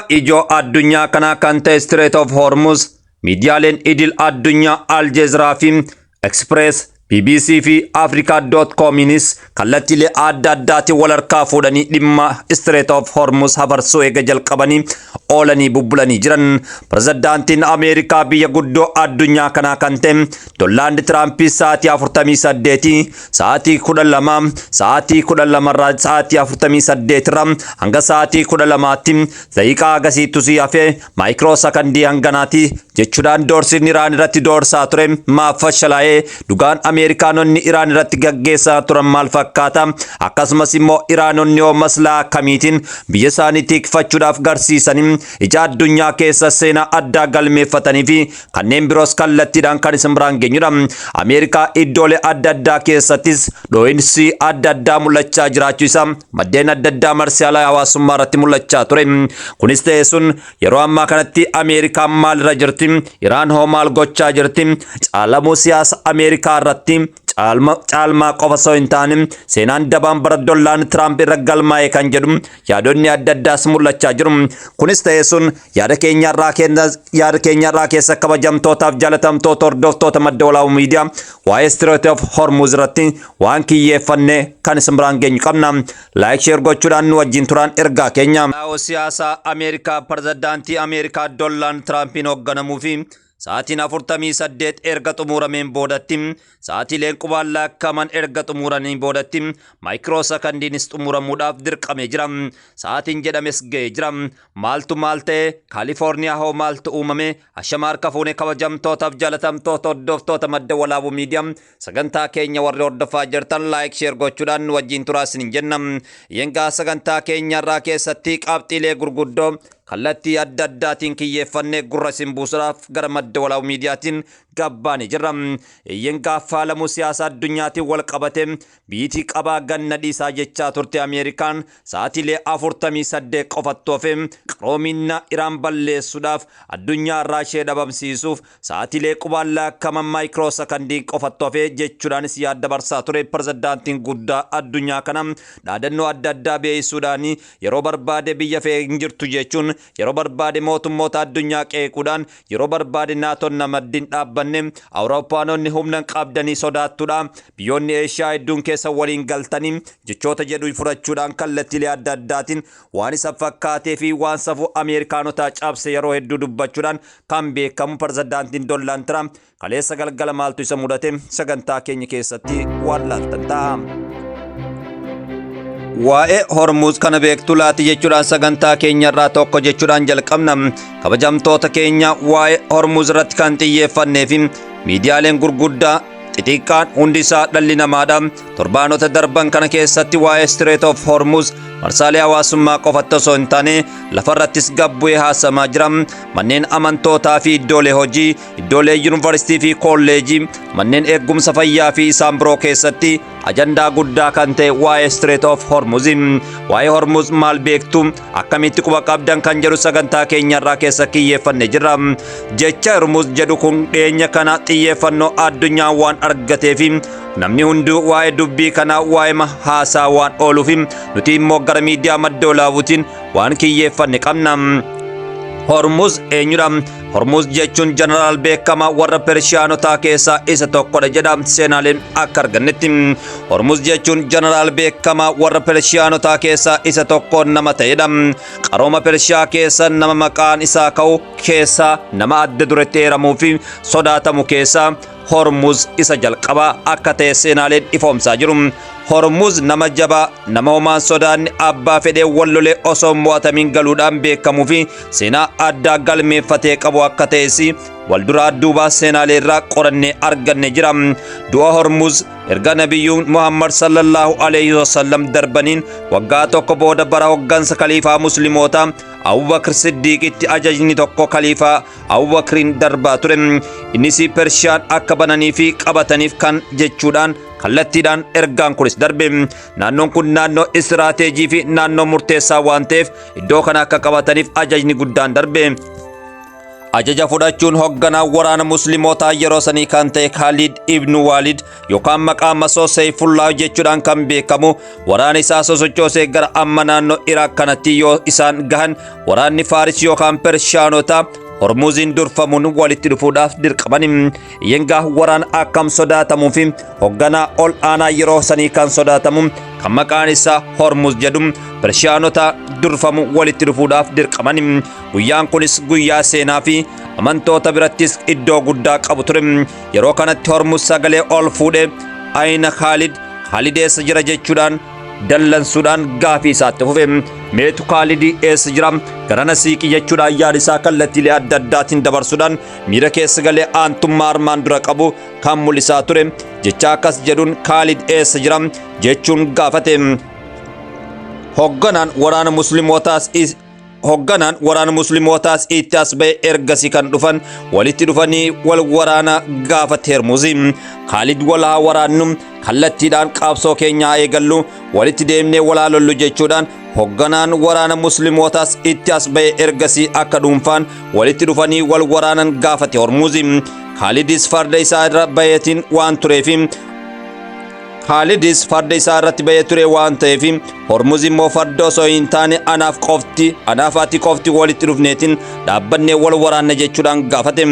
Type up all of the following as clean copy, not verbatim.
ijoo addunyaa kana kan ta'e Strait of Hormuz miidiyaaleen iddil-Addunyaa Al-Jazeeraa fi Express BBC fi Africa.cominis kallattiilee adda addaatiin wal harkaa fuudhanii dhimma Strait of Hormuz hafarsuu eega jalqabanii oolanii bubbulanii jiran. Pirezidaantiin Ameerikaa biyya guddoo addunyaa kanaa kan ta'e Doonaald Tiraamp sa'aatii 48 sa'aatii 12 sa'aatii 12 irraa sa'aatii 48 irraa hanga sa'aatii 12tti daqiiqaa agasiitu hafee maayikiroo sakandii hanganaati jechuudhaan doorsiin Iraan irratti doorsaa ture maaffashalaa'ee dhugaan Ameerikaanonni Iraan irratti gaggeessaa turan maal fakkaata? Akkasumas immoo Iraanonni maslaa akkamiitiin biyya isaanii tikfachuudhaaf garsiisanii ija addunyaa keessa seenaa addaa galmeeffatanii fi kanneen biroos kallattiidhaan kan isin biraan geenyudha. Ameerikaa iddoolee adda addaa keessattis dhoohinsi adda addaa mul'achaa jiraachuu isaa maddeen adda addaa marsiyaalaa hawaasummaa irratti mul'achaa ture. Kunis ta'ee sun yeroo ammaa kanatti Ameerikaan maalirra jirti? Iraan hoo maal gochaa jirti? Caalamuu siyaasa Ameerikaa irratti caalmaa qofa osoo hin taane seenaan dabaan bara Doonaald Tiraamp irra galmaa'e kan jedhu yaadonni adda addaas mul'achaa jiru. Kunis ta'ee sun yaada keenyarraa keessa kabajamtootaaf jaalatamtoota hordoftoota madda walaabuu miidiyaa waa'ee Strait of Hormuz irratti waan kiyyeeffannee kan isin biraan geenyu qabna. Laayik sheer gochuudhaan nu wajjin turaan ergaa keenya. Siyaasa Ameerikaa pirezidaantii Ameerikaa Doonaald Tiraampiin hoogganamuu fi sa'aatiin 48 erga xumurameen boodatti sa'aatiileen qubaan lakkaa'aman erga xumuranii boodatti maayikiroo sakandiinis xumuramuudhaaf dirqamee jira. Sa'aatiin jedhames ga'ee jira. Maaltu maal ta'e? Kaalifoorniyaa hoo maaltu uumame? Ashama harka fuunee kabajamtootaaf jaalatamtoota hordoftoota madda walaabuu miidiyaa sagantaa keenya warri hordofaa jirtan laayik sheer gochuudhaan nu wajjin turaa isiniin jenna. Yengaa sagantaa keenyarraa keessatti qabxiilee gurguddoo kallattii adda addaatiin kiyyeeffannee gurra isin buusuudhaaf gara madda walaabuu miidiyaatiin gabbaanii jirra. Yengaa faalamuu siyaasa addunyaatiin wal qabate biitii qabaa ganna dhiisaa jechaa turte Ameerikaan sa'aatiilee 48 qofattuu hafe qaroominna Iraan balleessuudhaaf addunyaa irraa ishee dhabamsiisuuf sa'aatiilee qubaan lakkaa'aman maayikiroo sakandii qofattuu hafe jechuudhaanis yaada barsaa ture. Pirezidaantiin guddaa addunyaa kana dhaadannoo adda addaa beeysuudhaan yeroo barbaade biyya fee hin jirtu jechuun yeroo barbaade mootummoota addunyaa qeequudhaan yeroo barbaade naatoon namaddiin dhaabbanne Awurooppaanonni humna qabdanii sodaattuudha. Biyyoonni Eeshiyaa hedduun keessa waliin galtanii jechoota jedhu fudhachuudhaan kallattiilee adda addaatiin waan isa fakkaatee fi waan safuu Ameerikaanotaa cabse yeroo hedduu dubbachuudhaan kan beekamu pirezidaantiin Doonaald Tiraamp kaleessa galgala maaltu isa mudate sagantaa keenya keessatti waan laaltan ta'a. Waa'ee Hormuz kana beektu laati jechuudhaan sagantaa keenyarraa tokko jechuudhaan jalqabna. Kabajamtoota keenya waa'ee Hormuz irratti kan xiyyeeffannee fi miidiyaaleen gurguddaa xixiqqaan hundi isaa dhalli namaadha. Torbaanota darban kana keessatti waa'ee Strait of Hormuz marsaalee hawaasummaa qofatti osoo hin taane lafarrattis gabbu'ee haasamaa jira. Manneen amantootaa fi iddoolee hojii, iddoolee yuunivarsiitii fi kolleejii, manneen eegumsa fayyaa fi isaan biroo keessatti ajandaa guddaa kan ta'e waa'ee Strait of Hormuz. Waa'ee Hormuz maal beektu? Akkamitti quba qabdan kan jedhu sagantaa keenyarraa keessa kiyyeeffannee jirra. Jecha Hormuz jedhu kun dhiyeenya kana xiyyeeffannoo addunyaa waan argatee fi namni hunduu waa'ee dubbii kana waa'ee haasaa waan ooluuf nuti immoo gara miidiyaa madda walaabuutiin waan kiyyeeffanne qabna. Hormuz eenyudha? Hormuz jechuun jeneraal beekamaa warra Pershiyaanotaa keessaa isa tokkodha jedha seenaaleen akka argannetti. Hormuz jechuun jeneraal beekamaa warra Pershiyaanotaa keessaa isa tokko nama ta'edha. Qarooma Pershiyaa keessa nama maqaan isaa ka'u keessaa nama adda duretti eeramuu fi sodaatamu keessaa Hormuz isa jalqabaa akka ta'e seenaaleen ifoomsaa jiru. Hormuz nama jabaa, nama homaan sodaanni abbaa fedhee wallolee osoo mo'atamiin galuudhaan beekamuu fi seenaa addaa galmeeffatee qabu akka ta'es walduraa duubaa seenaalee irraa qorannee arganne jira. Du'a Hormuz erga nabiyyuun Muhammad sallallahu alaihi wasallam darbaniin waggaa tokko booda bara hoggansa kaliifaa muslimootaa Abubakr Siddiqitti ajajni tokko kaliifaa Abubakriin darbaa ture. Innis Pershiyaan akka bananii fi qabataniif kan jechuudhaan kallattiidhaan ergaan kunis darbe. Naannoon kun naannoo istiraateejii fi naannoo murteessaa waan ta'eef iddoo kana akka qabataniif ajajni guddaan darbe. ajaja fudhachuun hoogganaa waraana musliimotaa yeroo sanii kan ta'e Khalid ibn Walid yookaan maqaa masoo Sayfullah jechuudhaan kan beekamu waraana isaa sosochoosee gara amma naannoo Iraaq kanatti yoo isaan gahan waraanni Faaris yookaan Pershiyaanota Hormuziin durfamuun walitti dhufuudhaaf dirqaman. Yengaa waraan akkam sodaatamuu fi hoogganaa ol aanaa yeroo sanii kan sodaatamu kan maqaan isaa Hormuz jedhu Pershiyaanota durfamu walitti dhufuudhaaf dirqaman. Guyyaan kunis guyyaa seenaa fi amantoota birattis iddoo guddaa qabu ture. Yeroo kanatti Hormuz sagalee ol fuudhee ayna Khalid eessa jira jechuudhaan dallansuudhaan gaafii isaatti fufe. Meetu Khalid eessa jira garana siiqi jechuudhaan yaada isaa kallattiilee adda addaatiin dabarsuudhaan miira keessa galee aantummaa armaan dura qabu kan mul'isaa ture. Jecha akkas jedhuun Khalid eessa jira jechuun gaafate. Hoogganaan waraana musliimotaas itti as ba'e ergasii kan dhufan walitti dhufanii wal waraana gaafate Hormuzi. Khalid walaa waraannu kallattiidhaan qaabsoo keenyaa eegallu walitti deemnee walaa lollu jechuudhaan hoogganaan waraana musliimotaas itti as ba'e ergasii akka dhuunfaan walitti dhufanii wal waraanan gaafate Hormuzi. Khalidis farda isaa irra bayeetiin waan tureef Khalidis farda isaa irratti bayee ture waan ta'eef Hormuz immoo farda osoo hin taane anaaf ati qofti walitti dhufneetiin dhaabbannee wal waraanna jechuudhaan gaafate.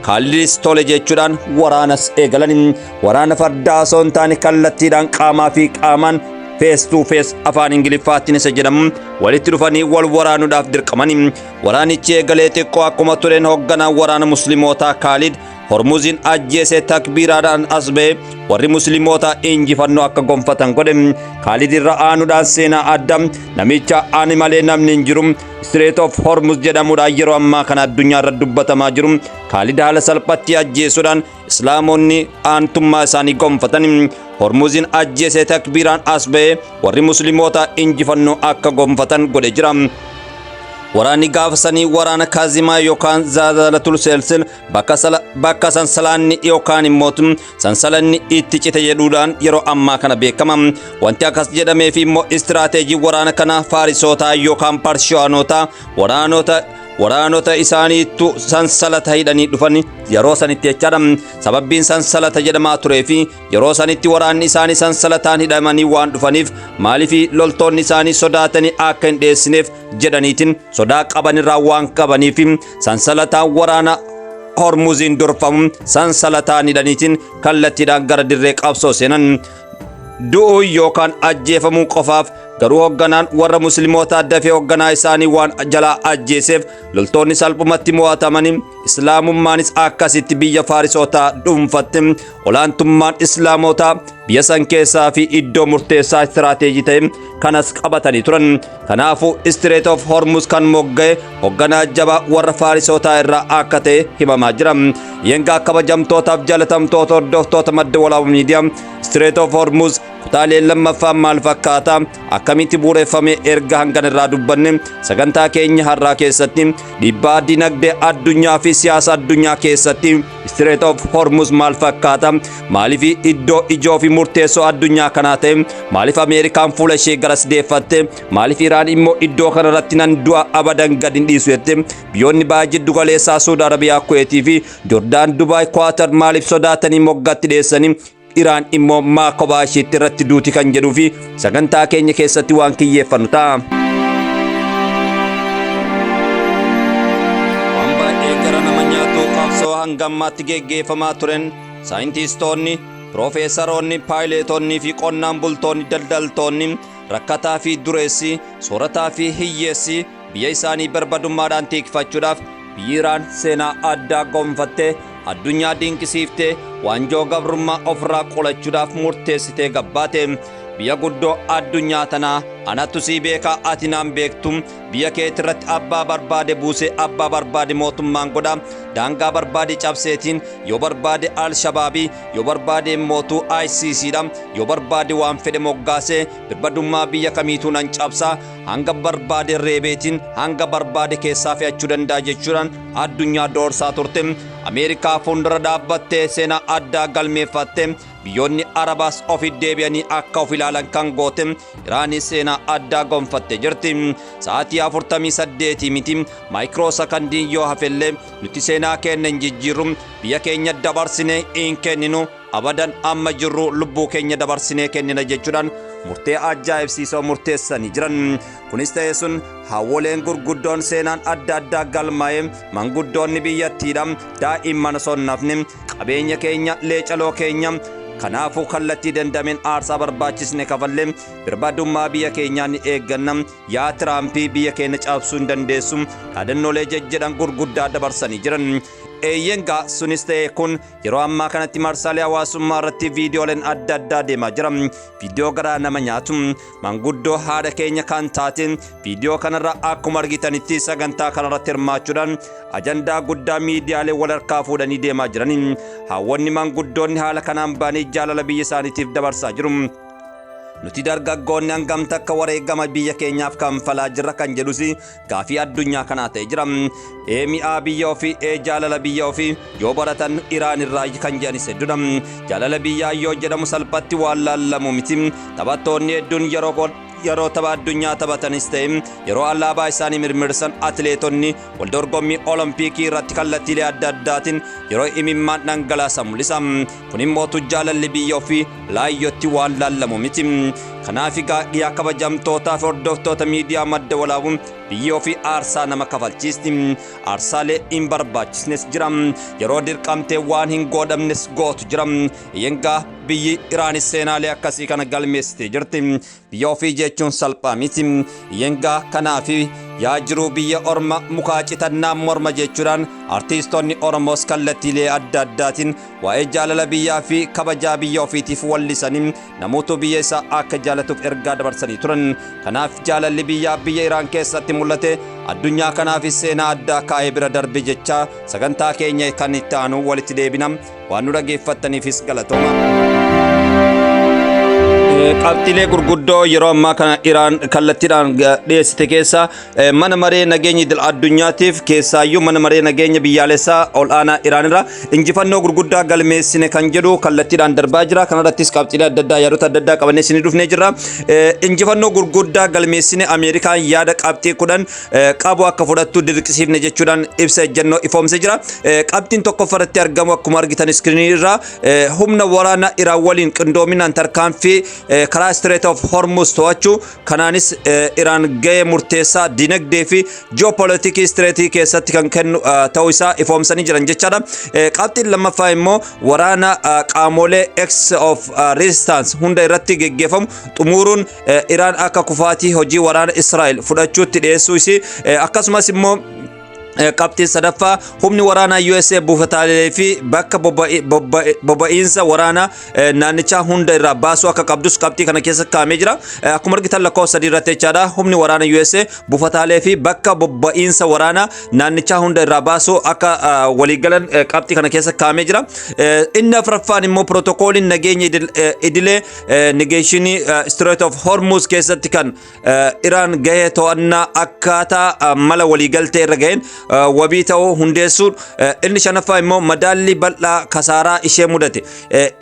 Khalidis tole jechuudhaan waraanas eegalan. Waraana fardaa osoo hin taane kallattiidhaan qaamaa fi qaamaan face to face afaan Ingiliffaatiin isa jedhamu walitti dhufanii wal waraanuudhaaf dirqaman. Waraanichi eegalee xiqqoo akkuma tureen hoogganaan waraana musliimotaa Khalid Hormuzin ajjeesee takbiiraadhaan as ba'e warri musliimotaa injifannoo akka gonfatan godhe. Khalid irra aanuudhaan seenaa adda namicha ani malee namni hin jiru Strait of Hormuz jedhamuudhaan yeroo ammaa kana addunyaa irra dubbatamaa jiru Khalid haala salphatti ajjeesuudhaan islaamonni aantummaa isaanii gonfatan. Hormuzin ajjeesee takbiiraan as ba'e warri musliimotaa injifannoo akka gonfatan godhe jira. Waraanni gaafasanii waraana Kaazimaa yookaan Zaazalatul Selsil bakka sansalanni yookaan immoo sansalanni itti cite jedhuudhaan yeroo ammaa kana beekama. Wanti akkas jedhameef immoo istiraateejii waraana kana Faarisotaa yookaan Pershiyaanota waraanota isaaniitu sansalata hidhanii dhufan yeroo sanitti jechaadha. Sababbiin sansalata jedhamaa tureef yeroo sanitti waraanni isaanii sansalataan hidhamanii waan dhufaniif maaliif loltoonni isaanii sodaatanii akka hin dheessineef jedhaniitiin sodaa qabanirraa waan qabaniif sansalataan waraana Hormuziin durfamu sansalataan hidhaniitiin kallattiidhaan gara dirree qabsoo seenan. Du'uu yookaan ajjeefamuu qofaaf garuu hoogganaan warra musliimotaa dafee hoogganaa isaanii waan jalaa ajjeeseef loltoonni salphumatti mo'atamanii islaamummaanis akkasitti biyya Faarisotaa dhuunfatte. Olaantummaan islaamotaa biyya san keessaa fi iddoo murteessaa istiraateejii ta'e kanas qabatanii turan. Kanaafuu Strait of Hormuz kan mogga'e hoogganaa jabaa warra Faarisotaa irraa akka ta'e himamaa jira. Yengaa kabajamtootaaf jaalatamtoota hordoftoota madda walaabuu miidiyaa Strait of Hormuz kutaalee lammaffaan maal fakkaata akkamitti bu'uureffame erga hangan irraa dubbanne sagantaa keenya har'aa keessatti dhiibbaa dinagdee addunyaa fi siyaasa addunyaa keessatti Strait of Hormuz maal fakkaata maaliif iddoo ijoo fi murteessoo addunyaa kanaa ta'e maaliif Ameerikaan fuula ishee garas deeffatte maaliif Iraan immoo iddoo kanarratti nan du'a abadan gad hin dhiisu jette biyyoonni baay'ee jiddu galeessaa Saudi Arabiyaa Kuweetii fi Jordaan Dubaay Kwaatar maaliif sodaatanii moggatti dheessanii Iraan immoo maa kophaa isheetti irratti duuti kan jedhuu fi sagantaa keenya keessatti waan kiyyeeffannu ta'a. Waan baay'ee gara nama nyaatu qabsoo hanga ammaatti geggeeffamaa turan saayintistoonni, piroofeesaroonni, paayileetonni fi qonnaan bultoonni daldaltoonni rakkataa fi dureessi, soorataa fi hiyyeessi biyya isaanii barbadummaadhaan tiikfachuudhaaf biyyi Iraan seenaa addaa gonfatte addunyaa dinqisiiftee waanjoo gabrummaa ofirraa qolachuudhaaf murteessitee gabbaate. Biyya guddoo addunyaa tanaa anattu sii beekaa ati naan beektu biyya keetti irratti abbaa barbaade buusee abbaa barbaade mootummaan godha daangaa barbaade cabseetiin yoo barbaade al-shabaabii yoo barbaade mootuu ICC dha yoo barbaade waan fedhe moggaasee birbadummaa biyya kamiituu nan cabsaa hanga barbaade reebeetiin hanga barbaade keessaa fe'achuu danda'a jechuudhaan addunyaa doorsaa turte. Ameerikaa fuuldura dhaabbattee seenaa addaa galmeeffatte biyyoonni Arabaas ofi deebi'anii akka of ilaalan kan goote Iraanis seenaa seenaa addaa gonfattee jirti. Sa'aatii 48 miti maayikiroo sakandii yoo hafellee nuti seenaa keenya hin jijjiirru biyya keenya dabarsinee hin kenninu abadan amma jirru lubbuu keenya dabarsinee kennina jechuudhaan murtee ajaa'ibsiisoo murteessanii jiran. Kunis ta'ee sun hawwoleen gurguddoon seenaan adda addaa galmaa'ee manguddoonni biyyattiidha daa'imman sonnafne qabeenya keenya leecaloo keenya kanaafuu kallattii dandameen aarsaa barbaachisne kafallee birbaadummaa biyya keenyaa ni eegganna yaa Tiraampii biyya keenya cabsuu hin dandeessu yaadannoolee jejjedhan gurguddaa dabarsanii jiran. Eeyyengaa sunis ta'e kun yeroo ammaa kanatti marsaalee hawaasummaa irratti viidiyooleen adda addaa deemaa jira. Viidiyoo garaa nama nyaatu manguddoo haadha keenya kan taate viidiyoo kanarra akkuma argitanitti sagantaa kanarratti hirmaachuudhaan ajandaa guddaa miidiyaalee wal harkaa fuudhanii deemaa jiran. Hawwonni manguddoonni haala kanaan baanii jaalala biyya isaaniitiif dabarsaa jiru. Nuti dargaggoonni hangam takka wareegama biyya keenyaaf kanfalaa jirra kan jedhus gaafii addunyaa kanaa ta'ee jira. Mi'aa biyya ofii jaalala biyya ofii yoo baratan Iraan irraa kan jedhanis hedduudha. Jaalala biyyaa yoo jedhamu salphatti waan laallamu miti. Taphattoonni hedduun yeroo tapha addunyaa taphatanis ta'e yeroo alaabaa isaanii mirmirsan atileetonni wal dorgommii olompikii irratti kallattiilee adda addaatiin yeroo imimmaan dhangalaasan mul'isa. Kun immoo jaalalli biyya ofii laayyootti waan laallamu miti. Kanaaf dhiyaa kabajamtootaa fi hordoftoota miidiyaa madda walaabuun biyya ofii aarsaa nama kafalchiisti. Aarsaalee hin barbaachisnes jira. Yeroo dirqamtee waan hin godhamnes gootu jira. Eeyyengaa biyyi Iraanis seenaalee akkasii kana galmeessitee jirti. Biyya ofii jechuun salphaa miti. Eeyyengaa kanaaf yaa jiru biyya orma mukaa citannaan morma jechuudhaan artiistoonni Oromoos kallattiilee adda addaatiin waa'ee jaalala biyyaa fi kabajaa biyya ofiitiif wallisanii namoota biyya isaa akka jaalatuuf ergaa dabarsanii turan. Kanaaf jaalalli biyyaa biyya Iraan keessatti mul'ate addunyaa kanaaf seenaa addaa kaa'ee bira darbe jecha sagantaa keenya kan itti aanu walitti deebina. Waan nu dhaggeeffattaniifis galatooma. Qabxiilee gurguddoo yeroo ammaa kana Iraan kallattiidhaan dhiyeessite keessa mana maree nageenya iddil-addunyaatiif keessaayyuu mana maree nageenya biyyaalessaa ol'aanaa Iraan irraa injifannoo gurguddaa galmeessine kan jedhu kallattiidhaan darbaa jira. Kanarrattis qabxiilee adda addaa yaadota adda addaa qabannee isinii dhufnee jirra. Injifannoo gurguddaa galmeessine Ameerikaan yaada qabxii 10 qabu akka fudhattu dirqisiifne jechuudhaan ibsa ejjennoo ifoomsee jira. Qabxiin tokkoffaratti argamu akkuma argitan iskiriinii irraa humna waraana Iraan waliin qindoominaan tarkaanfii karaa Strait of Hormuz to'achuu kanaanis Iraan gahee murteessaa dinagdee fi Geopolitical strategy keessatti kan kennu ta'uu isaa ifoomsanii jiran jechaadha. Qabxiin lammaffaa immoo waraana qaamolee X of resistance hunda irratti geggeeffamu xumuruun Iraan akka kufaatii hojii waraana Israa'el fudhachuutti dhiyeessuu isii akkasumas immoo qabxiin sadaffaa humni waraanaa USA buufataalee fi bakka bobba'insa waraanaa naannichaa hunda irraa baasuu akka qabdus qabxii kana keessa kaa'amee jira. Akkuma argitan lakkoofsa sadii irratti jechaadha. Humni waraanaa USA buufataalee fi bakka bobba'insa waraanaa naannichaa hunda irraa baasuu akka waliigalan qabxii kana keessa kaa'amee jira. Inni afuraffaan immoo pirootokooliin nageenya idilee negeeshinii Strait of Hormuz keessatti kan Iraan gahee to'annaa akkaataa mala waliigaltee irra gaheen wabii ta'uu hundeessuun inni shanaffaa immoo madaalli bal'aa kasaaraa ishee mudate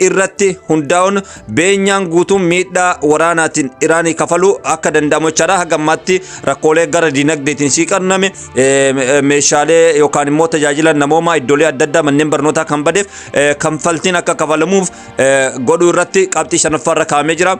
irratti hundaa'uun beenyaan guutuun miidhaa waraanaatiin Iraanii kafaluu akka danda'amu jechaadha. Hagammaatti rakkoolee gara dinagdeetiin siiqanname meeshaalee yookaan immoo tajaajila namoomaa iddoolee adda addaa manneen barnootaa kan badeef kanfaltiin akka kafalamuuf godhuu irratti qabxii shanaffaarra kaa'amee jira.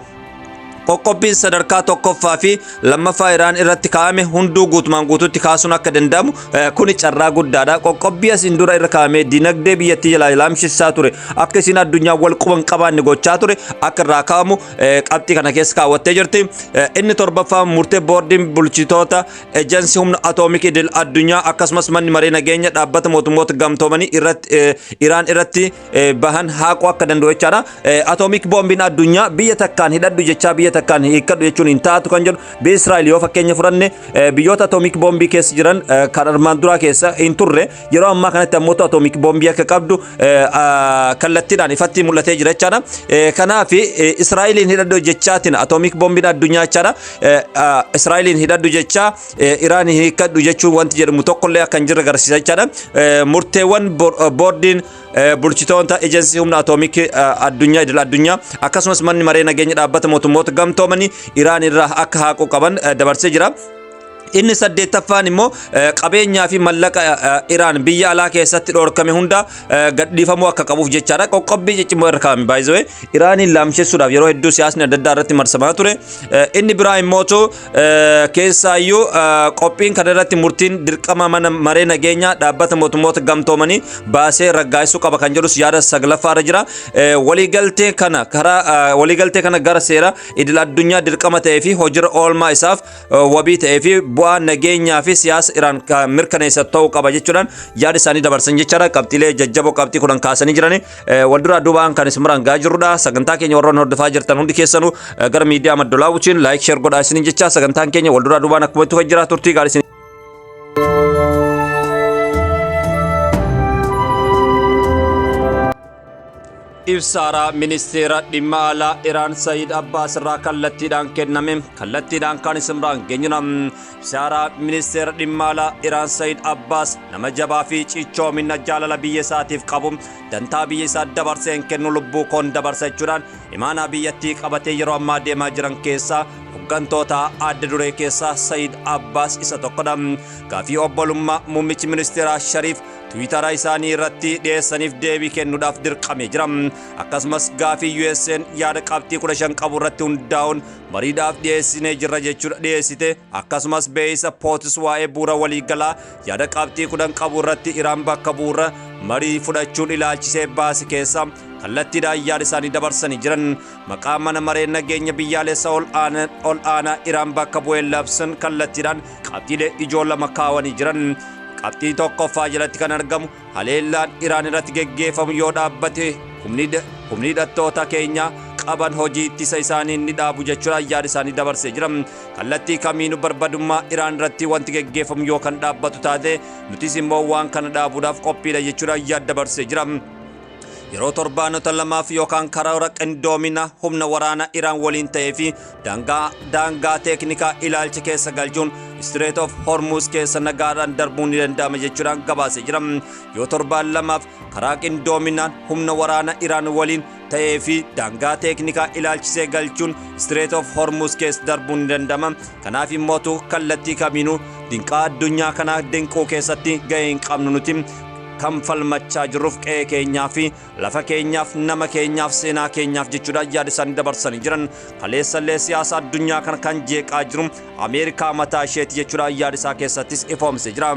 Qoqqobbiin sadarkaa tokkoffaa fi lammaffaa Iraan irratti kaa'ame hunduu guutumaan guutuutti kaasuun akka danda'amu kuni carraa guddaadha. Qoqqobbii asiin dura irra kaa'ame dinagdee biyyattii jalaa laamshisaa ture akka isin addunyaa wal quban qabaanne gochaa ture akka irraa kaa'amu qabxii kana keessa kaawwattee jirti. Inni torbaffaa murtee boordiin bulchitoota ejensi humna atoomikii iddil-addunyaa akkasumas manni maree nageenya dhaabbata mootummoota gamtoomanii Iraan irratti bahan haaquu akka danda'u jechaadha. Atoomik boombiin addunyaa biyya takkaan hidhadhu jechaa biyya takkaan hiikkadhu jechuun hin taatu kan jedhu biyya Israa'el yoo fakkeenya fudhanne biyyoota atoomik boombii keessa jiran kan armaan duraa keessa hin turre yeroo ammaa kanatti ammoo atoomik boombii akka qabdu kallattiidhaan ifatti mul'atee jira jechaadha. Kanaaf Israa'eliin hidhadhu jechaatiin atoomik boombiin addunyaa jechaadha. Israa'eliin hidhadhu jechaa Iraan hiikkadhu jechuun wanti jedhamu tokkollee akka hin jirre agarsiisa jechaadha. Murteewwan boordiin bulchitoota ejensii humna atoomik addunyaa iddil-addunyaa akkasumas manni maree nageenya dhaabbata mootummoota gamtoomanii Iraan irraa akka haquu qaban dabarsee jira. Inni saddeettaffaan immoo qabeenyaa fi mallaqa Iraan biyya alaa keessatti dhorkame hunda gadhiifamuu akka qabuuf jechaadha. Qoqqobbii jechuun irra kaa'ame by the way Iraanin laamsheessuudhaaf yeroo hedduu siyaasni adda addaa irratti marsamaa ture. Inni biraa immoo keessaayyuu qophiin kana irratti murtiin dirqama mana maree nageenyaa dhaabbata mootummoota gamtoomanii baasee raggaasisuu qaba kan jedhus yaada saglaffaarra jira. Waliigaltee kana gara seera idil-addunyaa dirqama ta'ee fi hojiirra oolmaa isaaf wabii ta'ee fi bu'aan nageenyaa fi siyaasa Iraan mirkaneessa ta'uu qaba jechuudhaan yaada isaanii dabarsan jechaadha. Qabxiilee jajjaboo qabxii kudhan kaasanii jirani walduraa duubaan kan isin biraan gahaa jirrudha. Sagantaa keenya warroon hordofaa jirtan hundi keessanuu gara miidiyaa Maddoolaawutiin laayik sheer godhaa isiniin jecha sagantaan keenya walduraa duubaan akkuma itti jira turtii gaarii isin Ibsaara ministeera dhimma alaa Iraan Sayyid Abbas irraa kallattiidhaan kenname kallattiidhaan kan isin biraan geenyudha. Ibsaara ministeera dhimma alaa Iraan Sayyid Abbas nama jabaa fi cichoomina jaalala biyya isaatiif qabu dantaa biyya isaa dabarsee hin kennu lubbuu koon dabarsa jechuudhaan imaanaa biyyattii qabatee yeroo ammaa deemaa jiran keessaa hooggantoota adda duree keessaa Sayyid Abbas isa tokkodha. Gaafii obbolummaa muummichi ministeeraa Shariif Twitter isaanii irratti dhiyeessaniif deebii kennuudhaaf dirqamee jira. Akkasumas gaafii USN yaada qabxii 15 qabu irratti hundaa'uun mariidhaaf dhiyeessinee jirra jechuudha dhiyeessite. Akkasumas beeysa pootis waa'ee bu'uura waliigalaa yaada qabxii 10 qabu irratti Iraan bakka bu'uura marii fudhachuun ilaalchisee baase keessa kallattiidhaan yaada isaanii dabarsanii jiran. Maqaa mana maree nageenya biyyaalessa ol aanaa Iraan bakka bu'ee labsan kallattiidhaan qabxiilee ijoo lama kaawanii jiran. Qabxii tokkoffaa jalatti kan argamu haleellaan Iraan irratti geggeeffamu yoo dhaabbate humni hidhattoota keenya qaban hojii ittisa isaanii ni dhaabu jechuudhaan yaada isaanii dabarsee jira. Kallattii kamiinuu barbaadummaa Iraan irratti wanti geggeeffamu yoo kan dhaabbatu taate nutis immoo waan kana dhaabuudhaaf qophiidha jechuudhaan yaada dabarsee jira. Yeroo torbaanota lamaaf yookaan karoora qindoomina humna waraana Iraan waliin ta'ee fi daangaa teeknikaa ilaalcha keessa galchuun Strait of Hormuz keessa nagaadhaan darbuun ni danda'ama jechuudhaan gabaasee jira. Yoo torbaan lamaaf karaa qindoominaan humna waraana Iraan waliin ta'ee fi daangaa teeknikaa ilaalchisee galchuun Strait of Hormuz keessa darbuun ni danda'ama. Kanaaf immoo kallattii kamiinuu dinqaa addunyaa kanaa dinquu keessatti gahee hin qabnu nuti. Kan falmachaa jirruuf qe'ee keenyaa fi lafa keenyaaf nama keenyaaf seenaa keenyaaf jechuudhaan yaada isaanii dabarsanii jiran. Kaleessallee siyaasa addunyaa kana kan jeeqaa jiru Ameerikaa mataa isheeti jechuudhaan yaada isaa keessattis ifoomsee jira.